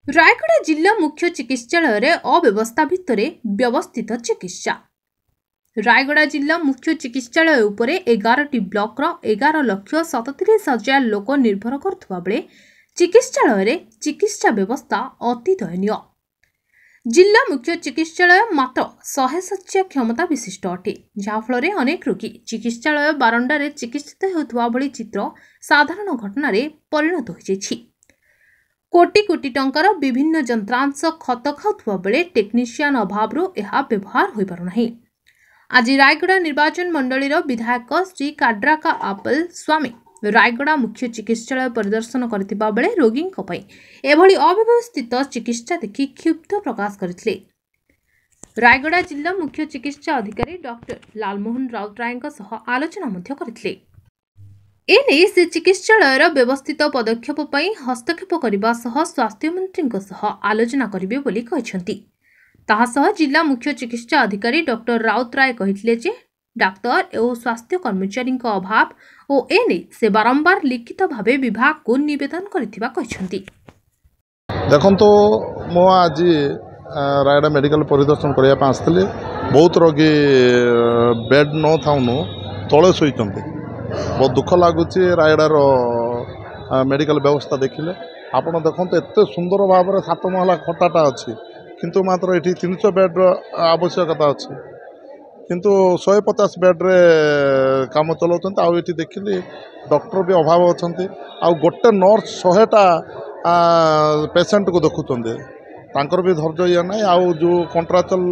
रायगड़ा जिला मुख्य चिकित्सालय रे अव्यवस्था भितर व्यवस्थित चिकित्सा। रायगड़ा जिला मुख्य चिकित्सालय उपरे 11टी ब्लॉक रो 11,37,000 लोक निर्भर करुवा बेले चिकित्सालय रे चिकित्सा व्यवस्था अति दयनीय। जिला मुख्य चिकित्सालय मात्र 100 शଯ୍या क्षमता विशिष्ट अटे, जहाँफल अनेक रोगी चिकित्सालय बारंडारे चिकित्सित होता भली चित्र साधारण घटना परिणत हो। कोटी कोटी टंकार विभिन्न जंत्रांश खत खाउथुवा बेले टेक्नीशियन अभाव यह व्यवहार हो पारुनाही। आज रायगड़ा निर्वाचन मंडलीर विधायक श्री काड्राका आपल स्वामी रायगड़ा मुख्य चिकित्सालय परिदर्शन करथिबा बेले रोगींक पई एभली अव्यवस्थित चिकित्सा देखि क्षुब्ध प्रकाश करथिले। रायगड़ा जिला मुख्य चिकित्सा अधिकारी डॉक्टर लालमोहन राउतरायଙ୍କ सह आलोचना मध्य करथिले। एने से चिकित्सालयर व्यवस्थित पदक्षेप पर हस्तक्षेप करने सह स्वास्थ्य मंत्री सह आलोचना करेंगे बोली कहछंती। ताहा सह जिला मुख्य चिकित्सा अधिकारी डॉक्टर राउतराय कहिथिले जे डाक्तर एवं स्वास्थ्य कर्मचारी अभाव और एने से बारंबार लिखित भावे विभाग को निवेदन करथिबा कहछंती। देखंतो मो आज रायगड़ा मेडिकल परिदर्शन करने आसते बहुत रोगी बेड न थाउनु तले शोचंती। बहुत दुख लगुच रायगड़ार मेडिकल व्यवस्था देखिले आपण देखते एत सुंदर भाव में 7 महला खटाटा अच्छी किंतु मात्र ये 300 बेड्र आवश्यकता अच्छी किंतु 150 बेड्रे काम चलाउछन्ते। आउ ये देखिली डॉक्टर भी अभाव अच्छा आउ गोटे नर्स 100टा पेसेंट को देखुंते तांकर भी धैर्य ये ना। आउ जो कॉन्ट्राक्चुअल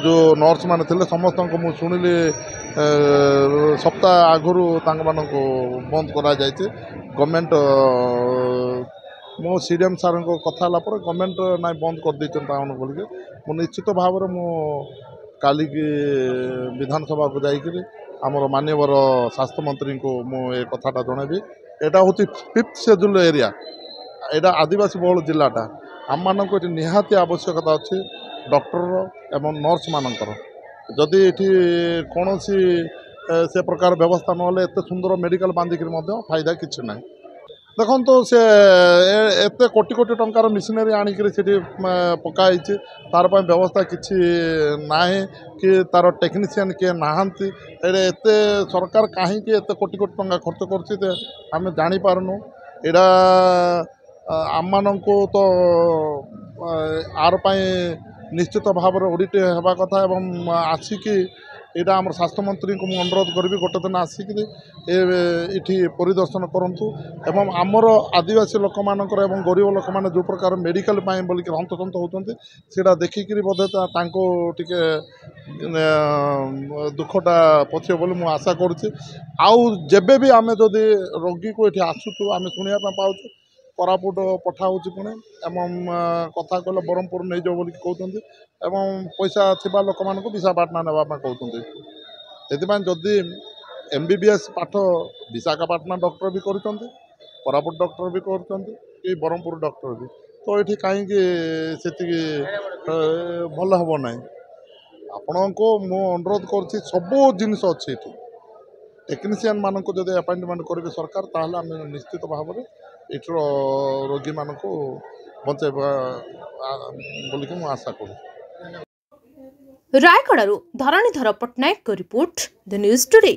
जो नर्स मैंने थे समस्त को शुणिली सप्ताह आगु को बंद करा जायछि। गवर्नमेंट मो सीडीएम सार को कथा पर गवर्नमेंट ना बंद कर दी बोल मु निश्चित भाव में मु काली की विधानसभा को जाकर आमर मानवर स्वास्थ्य मंत्री को मु ए कथाटा जनइबी। एटा हूँ 5th शेड्यूल एरिया, एटा आदिवासी बहुल जिलाटा आम मानक निहाती आवश्यकता अच्छी डॉक्टर एवं नर्स मानकर। जदि ये कौन से प्रकार व्यवस्था ना एत सुंदर मेडिकल बांधिक फायदा किसी ना। देखो तो से एत कोटी कोटी टंकार मिशनरी आणिक पकाई तार व्यवस्था किसी ना कि तार टेक्नीशियन किए नहांती एत सरकार कहीं एत कोटी कोटी टंका खर्च कर जापारनु। एटा आम मान तो आर निश्चित भाव में ऑडिट होगा कथा एवं आसिकी यहाँ आम स्वास्थ्य मंत्री को मुझे अनुरोध करी गोटे दिन आसिक ये परिदर्शन करूँ एवं आमर आदिवासी लोक मानकर एवं गरीब लोक मैंने जो प्रकार मेडिकल बोलिक हंतसंत होती से देखिक बोधे टे दुखटा पचे बोली मुझे आशा करुँच। आबे भी आम जदि रोगी को ये आसुचु आम शुणा पाचु कोरापुट पठा होची पुणे एवं कथा कहले ब्रह्मपुर नहीं जाओ बोली कहते एवं पैसा थिबा लोक मान को विशाखापाटना नापा कहते। से जदि MBBS पाठ विशाखापाटना डॉक्टर भी करते कोरापुट डॉक्टर भी करते ब्रह्मपुर डॉक्टर भी तो ये कहीं भल हम ना। आपण को मु अनुरोध कर सबू जिनस अच्छी टेक्नीशियन मान को जब अपॉइंटमेंट करेंगे सरकार ताहले आम निश्चित भाव में इटर रोगी मान को बचाइबा बोलिक मु आशा करूँ। रायगड़ारू Dharanidhar Pattnaik report the news today.